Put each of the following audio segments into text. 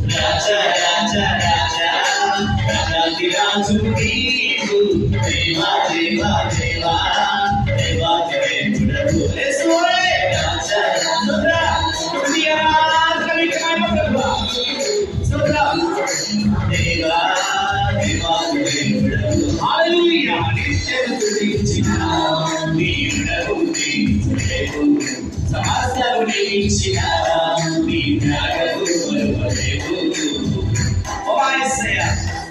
Raja, Raja, Raja, Raja, Raja, నీవు దేవా దేవా దేవా దేవా దేవుడవు యేసువే రాజా రాజా స్తుతియా కవికమైన ప్రభువా స్తుతియా దేవా దేవా దేవుడవు హల్లెలూయా నిత్యం స్తుతించిన నీవుడవు నీవు సమస్తము నీవిచ్చిన నీ త్యాగము మరువలేవు ఓ యేసయ్యా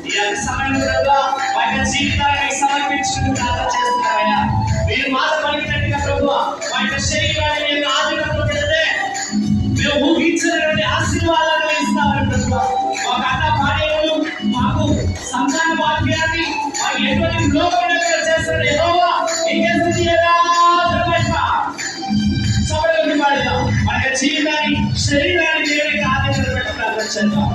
ఈ సమయంలో ఆయన జీవితాన్ని సమర్పించుకుని ప్రార్థన చేస్తున్నారయ్యా. మీరు మాట పలికినట్టుగా ప్రభువా ఆయన శరీరాన్ని మీరు ఆధీనంలో పెడితే మేము ఊహించినటువంటి ఆశీర్వాదాలు ఇస్తామని ప్రభువా ఒక అన్న భార్యలు మాకు సంతాన వాక్యాన్ని మాకు ఎటువంటి లోపల చేస్తాడు యెహోవా నీకే స్తుతి మన జీవితాన్ని శరీరాన్ని దేవునికి ఆధీనంలో పెట్టి ప్రార్థన చేద్దాం.